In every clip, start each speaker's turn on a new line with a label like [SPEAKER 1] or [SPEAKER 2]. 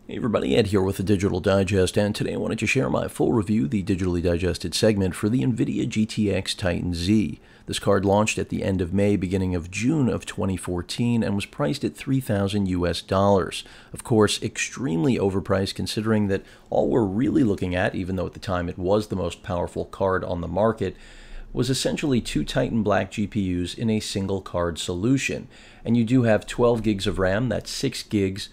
[SPEAKER 1] Hey everybody, Ed here with the Digital Digest, and today I wanted to share my full review, the digitally digested segment for the Nvidia GTX Titan Z. This card launched at the end of May, beginning of June of 2014, and was priced at $3,000 US. Of course, extremely overpriced considering that all we're really looking at, even though at the time it was the most powerful card on the market, was essentially two Titan Black GPUs in a single card solution. And you do have 12 gigs of RAM, that's 6 gigs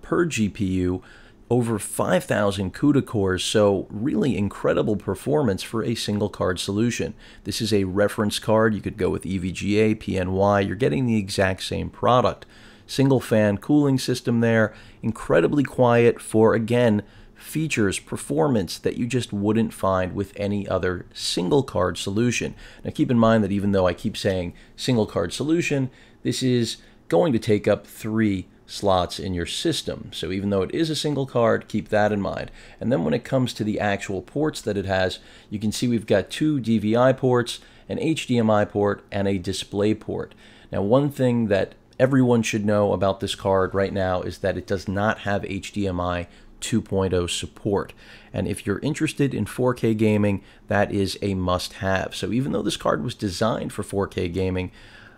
[SPEAKER 1] per GPU, over 5,000 CUDA cores, so really incredible performance for a single card solution. This is a reference card. You could go with EVGA, PNY. You're getting the exact same product. Single fan cooling system there, incredibly quiet for, again, features, performance that you just wouldn't find with any other single card solution. Now keep in mind that even though I keep saying single card solution, this is going to take up 3 slots in your system. So even though it is a single card, keep that in mind. And then when it comes to the actual ports that it has, you can see we've got 2 DVI ports, an HDMI port, and a display port. Now one thing that everyone should know about this card right now is that it does not have HDMI 2.0 support. And if you're interested in 4K gaming, that is a must-have. So even though this card was designed for 4K gaming,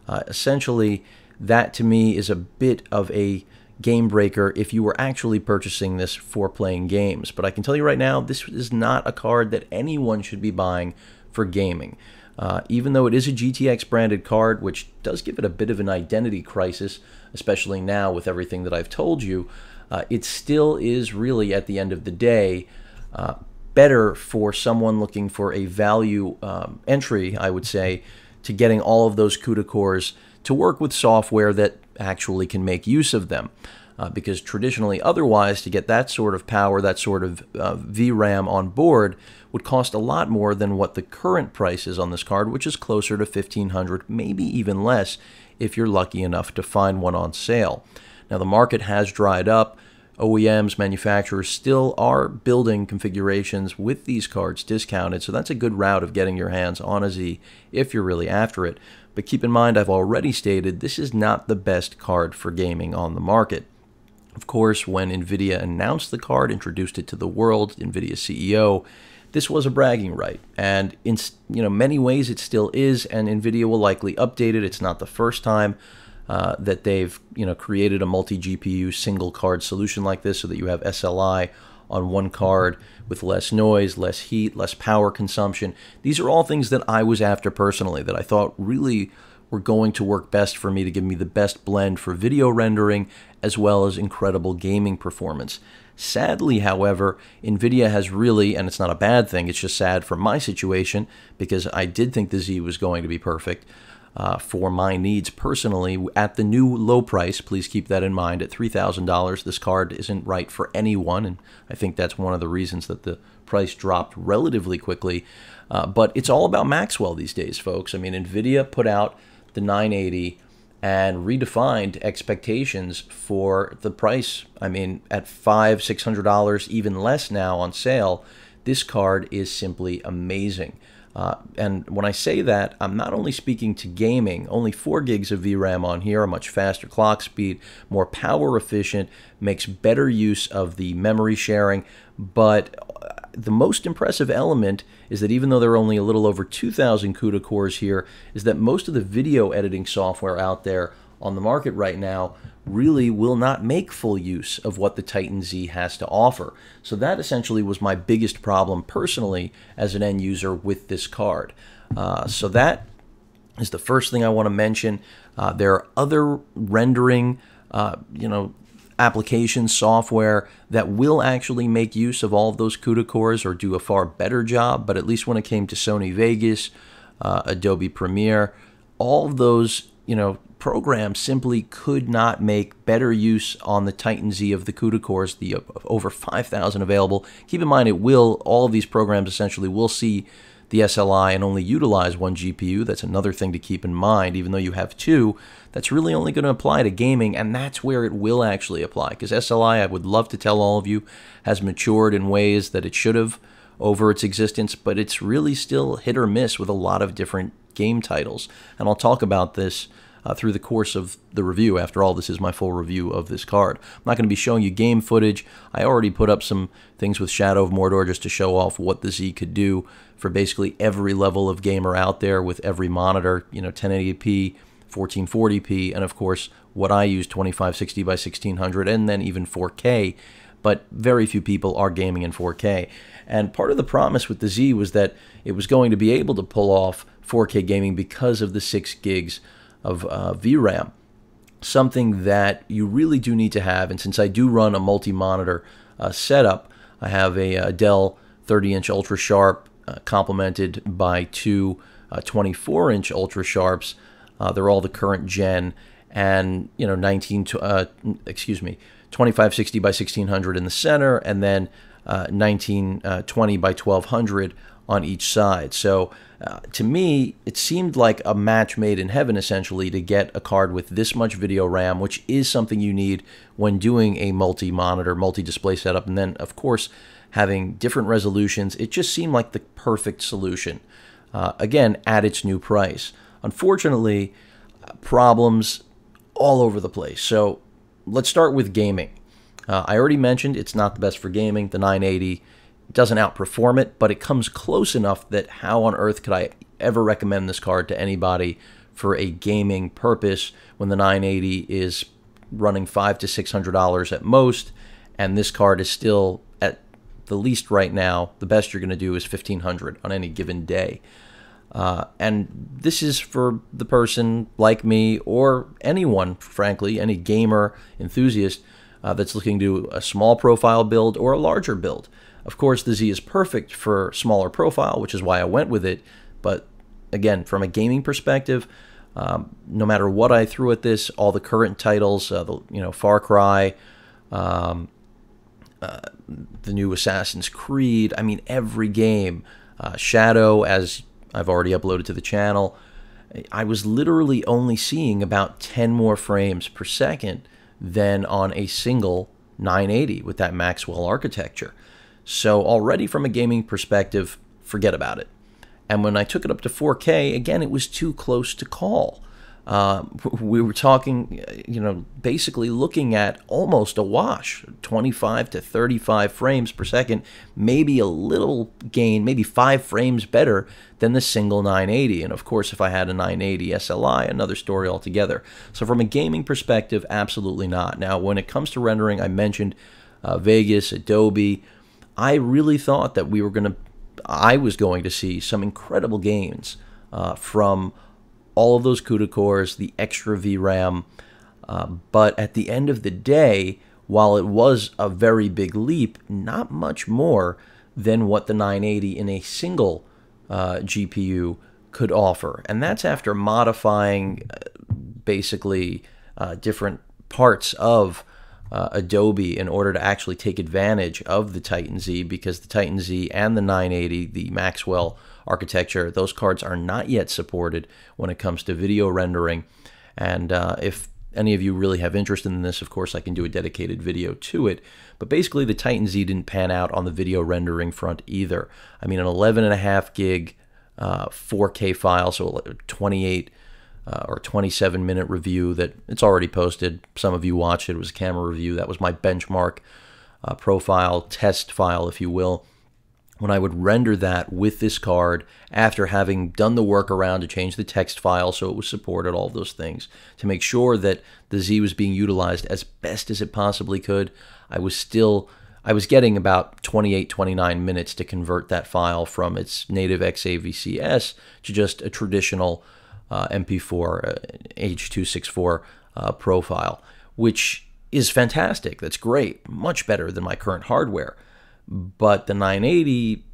[SPEAKER 1] essentially that to me is a bit of a game breaker if you were actually purchasing this for playing games. But I can tell you right now, this is not a card that anyone should be buying for gaming. Even though it is a GTX branded card, which does give it a bit of an identity crisis, especially now with everything that I've told you, it still is really, at the end of the day, better for someone looking for a value entry, I would say, to getting all of those CUDA cores to work with software that actually can make use of them. Because traditionally, otherwise, to get that sort of power, that sort of VRAM on board would cost a lot more than what the current price is on this card, which is closer to $1,500, maybe even less if you're lucky enough to find one on sale. Now, the market has dried up. OEMs, manufacturers still are building configurations with these cards discounted, so that's a good route of getting your hands on a Z if you're really after it. But keep in mind, I've already stated, this is not the best card for gaming on the market. Of course, when Nvidia announced the card, introduced it to the world, Nvidia's CEO, this was a bragging right. And in many ways it still is, and Nvidia will likely update it. It's not the first time that they've created a multi-GPU single card solution like this so that you have SLI on one card with less noise, less heat, less power consumption. These are all things that I was after personally, that I thought really were going to work best for me to give me the best blend for video rendering as well as incredible gaming performance. Sadly, however, Nvidia has really, and it's not a bad thing, it's just sad for my situation because I did think the Z was going to be perfect for my needs personally at the new low price. Please keep that in mind. At $3,000, this card isn't right for anyone, and I think that's one of the reasons that the price dropped relatively quickly. But it's all about Maxwell these days, folks. I mean, Nvidia put out the 980 and redefined expectations for the price. I mean, at $500, $600, even less now on sale, this card is simply amazing. And when I say that, I'm not only speaking to gaming. Only 4 gigs of VRAM on here, a much faster clock speed, more power efficient, makes better use of the memory sharing. But the most impressive element is that even though there are only a little over 2,000 CUDA cores here, is that most of the video editing software out there on the market right now really will not make full use of what the Titan Z has to offer. So that essentially was my biggest problem personally as an end user with this card. So that is the first thing I want to mention. There are other rendering, application software that will actually make use of all of those CUDA cores or do a far better job, but at least when it came to Sony Vegas, Adobe Premiere, all of those, programs simply could not make better use on the Titan Z of the CUDA cores, the over 5,000 available. Keep in mind, all of these programs essentially will see the SLI and only utilize one GPU. That's another thing to keep in mind. Even though you have 2, that's really only going to apply to gaming, and that's where it will actually apply. Because SLI, I would love to tell all of you, has matured in ways that it should have over its existence, but it's really still hit or miss with a lot of different game titles. And I'll talk about this through the course of the review. After all, this is my full review of this card. I'm not going to be showing you game footage. I already put up some things with Shadow of Mordor just to show off what the Z could do for basically every level of gamer out there with every monitor, 1080p, 1440p, and of course what I use, 2560 by 1600, and then even 4K. But very few people are gaming in 4K. And part of the promise with the Z was that it was going to be able to pull off 4K gaming because of the 6 gigs of VRAM, something that you really do need to have. And since I do run a multi-monitor setup, I have a Dell 30-inch Ultra Sharp complemented by two 24-inch Ultra Sharps. They're all the current gen, and 2560 by 1600 in the center, and then 1920 by 1200 on each side. So to me, it seemed like a match made in heaven, essentially, to get a card with this much video RAM, which is something you need when doing a multi-monitor, multi-display setup, and then, of course, having different resolutions. It just seemed like the perfect solution, again, at its new price. Unfortunately, problems all over the place. So let's start with gaming. I already mentioned it's not the best for gaming. The 980 doesn't outperform it, but it comes close enough that how on earth could I ever recommend this card to anybody for a gaming purpose when the 980 is running $500 to $600 at most, and this card is still, at the least right now, the best you're going to do is $1,500 on any given day. And this is for the person like me, or anyone, frankly, any gamer enthusiast that's looking to do a small profile build or a larger build. Of course, the Z is perfect for smaller profile, which is why I went with it. But again, from a gaming perspective, no matter what I threw at this, all the current titles, Far Cry, the new Assassin's Creed, I mean, every game, Shadow, as I've already uploaded to the channel, I was literally only seeing about 10 more frames per second than on a single 980 with that Maxwell architecture. So already from a gaming perspective, forget about it. And when I took it up to 4K, again, it was too close to call. We were talking, basically looking at almost a wash, 25 to 35 frames per second, maybe a little gain, maybe 5 frames better than the single 980. And of course, if I had a 980 SLI, another story altogether. So from a gaming perspective, absolutely not. Now, when it comes to rendering, I mentioned Vegas, Adobe. I really thought that I was going to see some incredible gains from all of those CUDA cores, the extra VRAM, but at the end of the day, while it was a very big leap, not much more than what the 980 in a single GPU could offer. And that's after modifying basically different parts of Adobe in order to actually take advantage of the Titan Z, because the Titan Z and the 980, the Maxwell architecture, those cards are not yet supported when it comes to video rendering. And if any of you really have interest in this, of course, I can do a dedicated video to it. But basically, the Titan Z didn't pan out on the video rendering front either. I mean, an 11.5 gig 4K file, so 28 or 27-minute review that it's already posted. Some of you watched it. It was a camera review. That was my benchmark profile, test file, if you will. When I would render that with this card, after having done the workaround to change the text file so it was supported, all of those things, to make sure that the Z was being utilized as best as it possibly could, I was getting about 28, 29 minutes to convert that file from its native XAVCS to just a traditional MP4 H.264 profile, which is fantastic. That's great, much better than my current hardware. But the 980,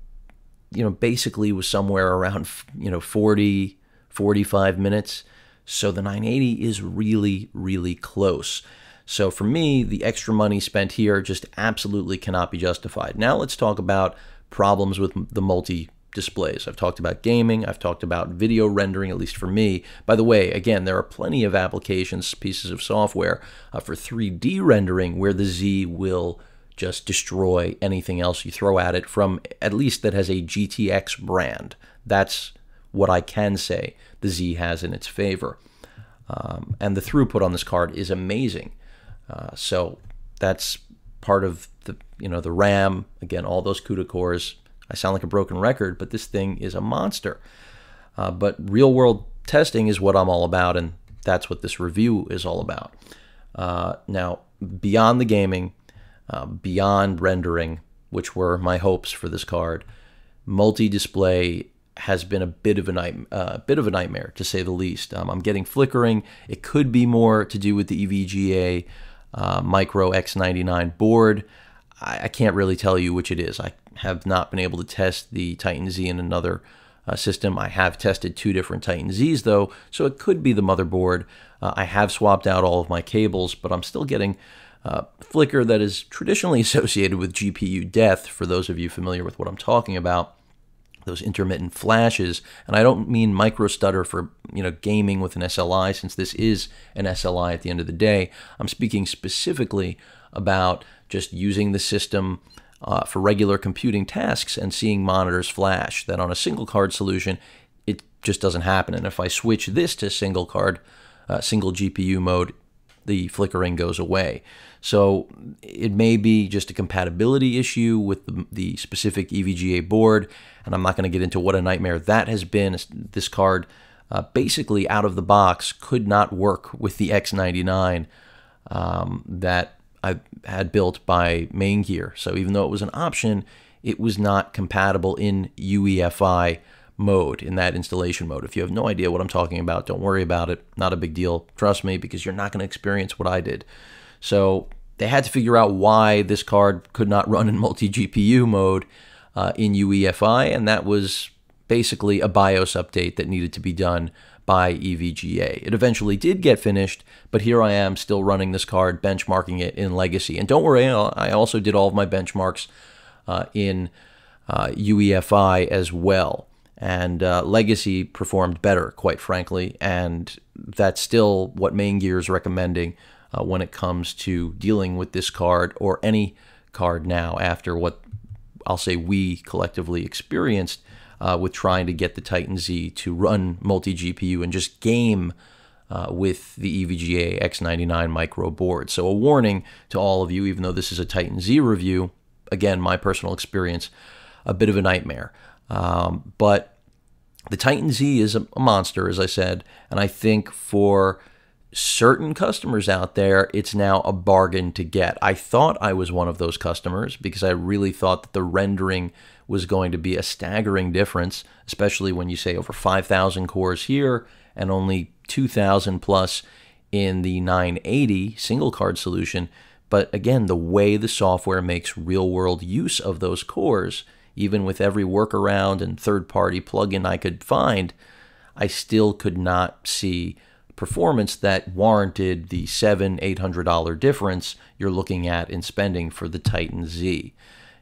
[SPEAKER 1] basically was somewhere around 40, 45 minutes. So the 980 is really, really close. So for me, the extra money spent here just absolutely cannot be justified. Now let's talk about problems with the multi-displays. I've talked about gaming. I've talked about video rendering, at least for me. By the way, again, there are plenty of applications, pieces of software for 3D rendering where the Z will just destroy anything else you throw at it, from at least that has a GTX brand. That's what I can say the Z has in its favor. and the throughput on this card is amazing. So that's part of the the RAM. Again, all those CUDA cores. I sound like a broken record, but this thing is a monster. But real world testing is what I'm all about, and that's what this review is all about. Now, beyond the gaming, beyond rendering, which were my hopes for this card, multi-display has been a bit of a nightmare, to say the least. I'm getting flickering. It could be more to do with the EVGA Micro X99 board. I can't really tell you which it is. I have not been able to test the Titan Z in another system. I have tested 2 different Titan Zs though, so it could be the motherboard. I have swapped out all of my cables, but I'm still getting flicker that is traditionally associated with GPU death, for those of you familiar with what I'm talking about. Those intermittent flashes, and I don't mean micro stutter for gaming with an SLI, since this is an SLI at the end of the day. I'm speaking specifically about just using the system for regular computing tasks and seeing monitors flash. That on a single card solution, it just doesn't happen. And if I switch this to single card, single GPU mode, the flickering goes away. So it may be just a compatibility issue with the specific EVGA board, and I'm not going to get into what a nightmare that has been. This card, basically out of the box, could not work with the X99 that I had built by Main Gear. So even though it was an option, it was not compatible in UEFI mode, in that installation mode. If you have no idea what I'm talking about, don't worry about it. Not a big deal. Trust me, because you're not going to experience what I did. So they had to figure out why this card could not run in multi-GPU mode in UEFI, and that was basically a BIOS update that needed to be done by EVGA. It eventually did get finished, but here I am still running this card, benchmarking it in Legacy. And don't worry, I also did all of my benchmarks in UEFI as well. And Legacy performed better, quite frankly, and that's still what Main Gear is recommending when it comes to dealing with this card, or any card now, after what I'll say we collectively experienced with trying to get the Titan Z to run multi-GPU and just game with the EVGA X99 micro board. So a warning to all of you, even though this is a Titan Z review, again, my personal experience, a bit of a nightmare. But the Titan Z is a monster, as I said, and I think for certain customers out there, it's now a bargain to get. I thought I was one of those customers because I really thought that the rendering was going to be a staggering difference, especially when you say over 5,000 cores here and only 2,000 plus in the 980 single card solution. But again, the way the software makes real-world use of those cores, even with every workaround and third-party plugin I could find, I still could not see performance that warranted the $700-800 difference you're looking at in spending for the Titan Z.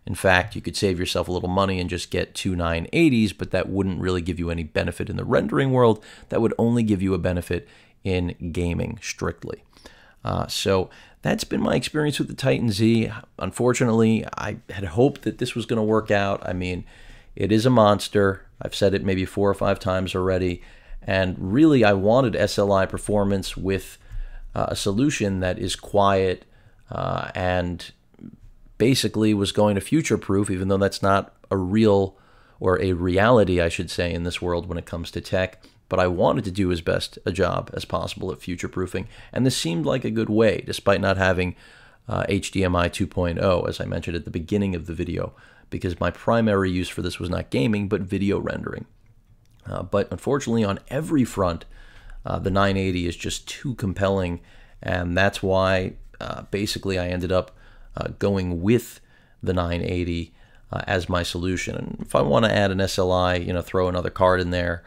[SPEAKER 1] In fact, you could save yourself a little money and just get 2 980s, but that wouldn't really give you any benefit in the rendering world. That would only give you a benefit in gaming strictly. So that's been my experience with the Titan Z. Unfortunately, I had hoped that this was going to work out. I mean, it is a monster. I've said it maybe 4 or 5 times already. And really, I wanted SLI performance with a solution that is quiet and basically was going to future-proof, even though that's not a real, or a reality, I should say, in this world when it comes to tech. But I wanted to do as best a job as possible at future-proofing, and this seemed like a good way, despite not having HDMI 2.0, as I mentioned at the beginning of the video, because my primary use for this was not gaming, but video rendering. But unfortunately, on every front, the 980 is just too compelling, and that's why basically I ended up going with the 980 as my solution. And if I want to add an SLI, throw another card in there,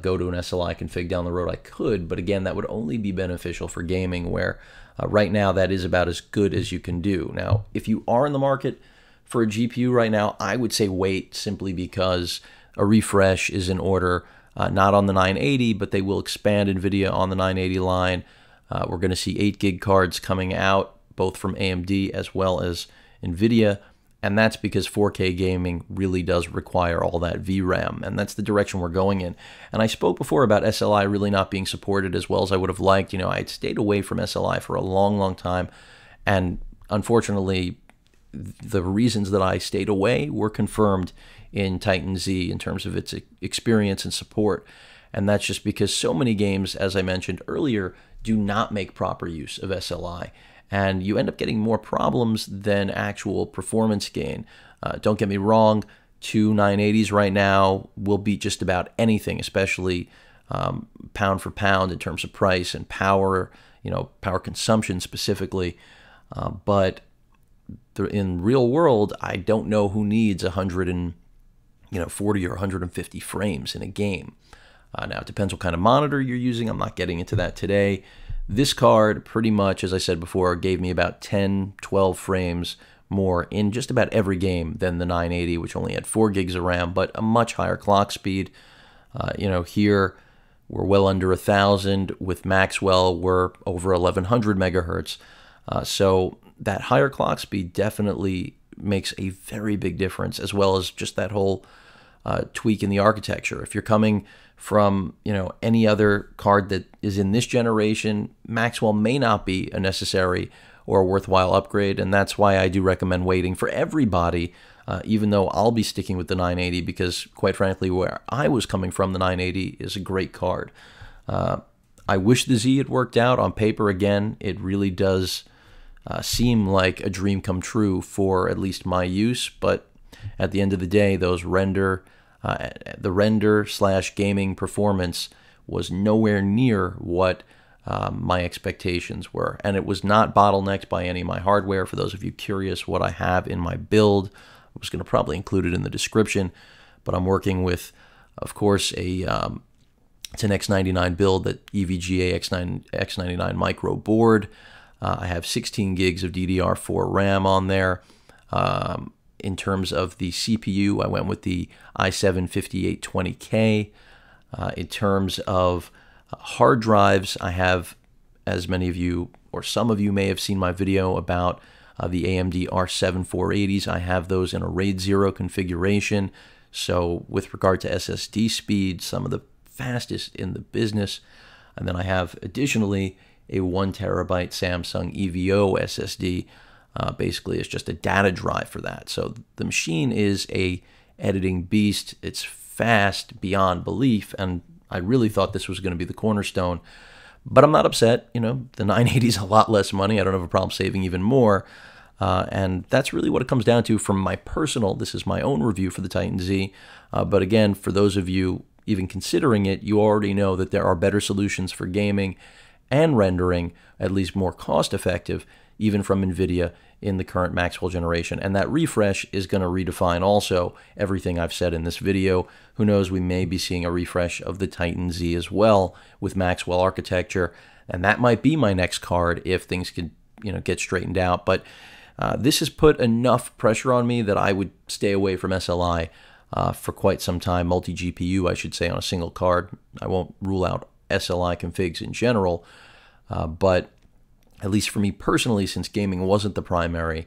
[SPEAKER 1] go to an SLI config down the road, I could, but again, that would only be beneficial for gaming, where right now that is about as good as you can do. Now, if you are in the market for a GPU right now, I would say wait, simply because a refresh is in order, not on the 980, but they will expand Nvidia on the 980 line. We're going to see 8 gig cards coming out, both from AMD as well as Nvidia, And that's because 4K gaming really does require all that VRAM, and that's the direction we're going in. And I spoke before about SLI really not being supported as well as I would have liked. You know, I'd stayed away from SLI for a long, long time, and unfortunately, the reasons that I stayed away were confirmed in Titan Z in terms of its experience and support. And that's just because so many games, as I mentioned earlier, do not make proper use of SLI. And you end up getting more problems than actual performance gain. Don't get me wrong, two 980s right now will beat just about anything, especially pound for pound in terms of price and power, you know, power consumption specifically. But in real world, I don't know who needs 140 or 150 frames in a game. Now, it depends what kind of monitor you're using. I'm not getting into that today. This card, pretty much, as I said before, gave me about 10, 12 frames more in just about every game than the 980, which only had 4 gigs of RAM, but a much higher clock speed. You know, here we're well under 1,000. With Maxwell, we're over 1,100 megahertz. So that higher clock speed definitely makes a very big difference, as well as just that whole tweak in the architecture. If you're coming from, you know, any other card that is in this generation, Maxwell may not be a necessary or a worthwhile upgrade, and that's why I do recommend waiting for everybody, even though I'll be sticking with the 980 because, quite frankly, where I was coming from, the 980 is a great card. I wish the Z had worked out on paper. Again, it really does seem like a dream come true for at least my use, but at the end of the day, the render/gaming performance was nowhere near what my expectations were, and it was not bottlenecked by any of my hardware. For those of you curious what I have in my build, I was going to probably include it in the description, but I'm working with, of course, it's an X99 build, that EVGA X99 micro board. I have 16 gigs of DDR4 RAM on there. In terms of the CPU, I went with the i7-5820K. In terms of hard drives, I have, as many of you or some of you may have seen my video about the AMD R7 480s. I have those in a RAID 0 configuration. So with regard to SSD speed, some of the fastest in the business. And then I have additionally a 1 terabyte Samsung EVO SSD. Basically, it's just a data drive for that. So the machine is a editing beast. It's fast beyond belief, and I really thought this was going to be the cornerstone. But I'm not upset. You know, the 980 is a lot less money. I don't have a problem saving even more. And that's really what it comes down to from my personal, this is my own review for the Titan Z. But again, for those of you even considering it, you already know that there are better solutions for gaming and rendering, at least more cost-effective, even from Nvidia in the current Maxwell generation. And that refresh is going to redefine also everything I've said in this video. Who knows, we may be seeing a refresh of the Titan Z as well with Maxwell architecture, and that might be my next card if things could, you know, get straightened out. But this has put enough pressure on me that I would stay away from SLI for quite some time. Multi-GPU, I should say, on a single card. I won't rule out SLI configs in general, but at least for me personally, since gaming wasn't the primary,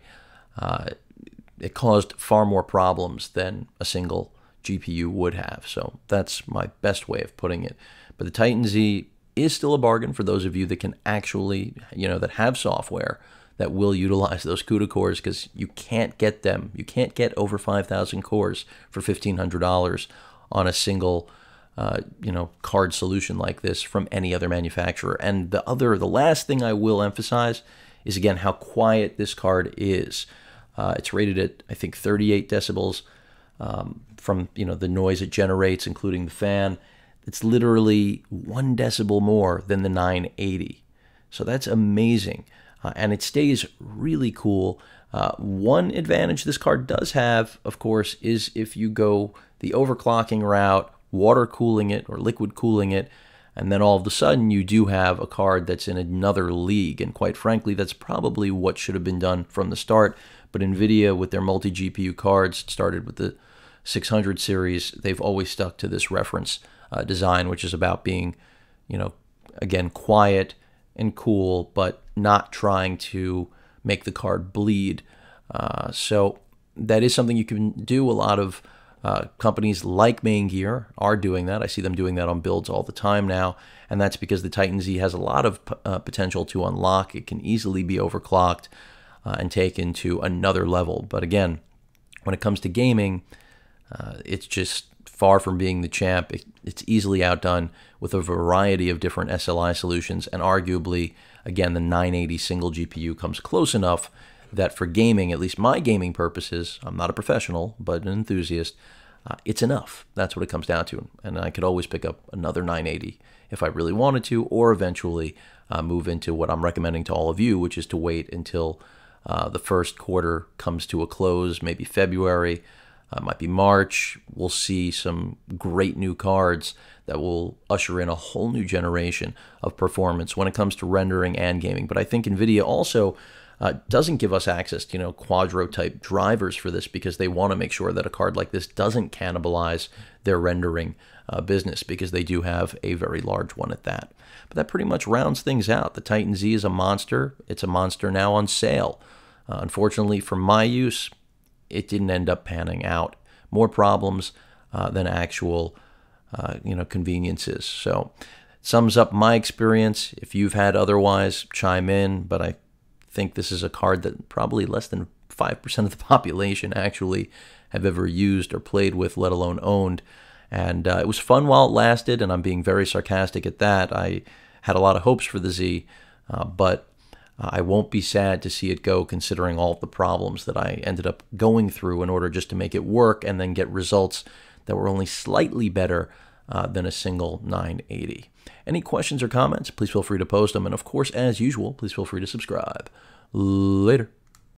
[SPEAKER 1] it caused far more problems than a single GPU would have. So that's my best way of putting it. But the Titan Z is still a bargain for those of you that can actually, you know, that have software that will utilize those CUDA cores, because you can't get them. You can't get over 5,000 cores for $1,500 on a single you know, card solution like this from any other manufacturer. And the last thing I will emphasize is, again, how quiet this card is. It's rated at, I think, 38 decibels from, you know, the noise it generates, including the fan. It's literally 1 decibel more than the 980. So that's amazing. And it stays really cool. One advantage this card does have, of course, is if you go the overclocking route, water cooling it or liquid cooling it, and then all of a sudden you do have a card that's in another league. And quite frankly, that's probably what should have been done from the start. But Nvidia, with their multi-GPU cards, started with the 600 series, they've always stuck to this reference design, which is about being, you know, again, quiet and cool, but not trying to make the card bleed. So that is something you can do. A lot of companies like Main Gear are doing that. I see them doing that on builds all the time now, and that's because the Titan Z has a lot of potential to unlock. It can easily be overclocked and taken to another level. But again, when it comes to gaming, it's just far from being the champ. It's easily outdone with a variety of different SLI solutions, and arguably, again, the 980 single GPU comes close enough that for gaming, at least my gaming purposes, I'm not a professional, but an enthusiast, it's enough. That's what it comes down to. And I could always pick up another 980 if I really wanted to, or eventually move into what I'm recommending to all of you, which is to wait until the first quarter comes to a close, maybe February, might be March. We'll see some great new cards that will usher in a whole new generation of performance when it comes to rendering and gaming. But I think NVIDIA also doesn't give us access to, Quadro-type drivers for this, because they want to make sure that a card like this doesn't cannibalize their rendering business, because they do have a very large one at that. But that pretty much rounds things out. The Titan Z is a monster. It's a monster now on sale. Unfortunately, for my use, it didn't end up panning out. More problems than actual, conveniences. So, sums up my experience. If you've had otherwise, chime in. But I think this is a card that probably less than 5% of the population actually have ever used or played with, let alone owned. And it was fun while it lasted, and I'm being very sarcastic at that. I had a lot of hopes for the Z, but I won't be sad to see it go, considering all of the problems that I ended up going through in order just to make it work and then get results that were only slightly better than a single 980. Any questions or comments, please feel free to post them. And of course, as usual, please feel free to subscribe. Later.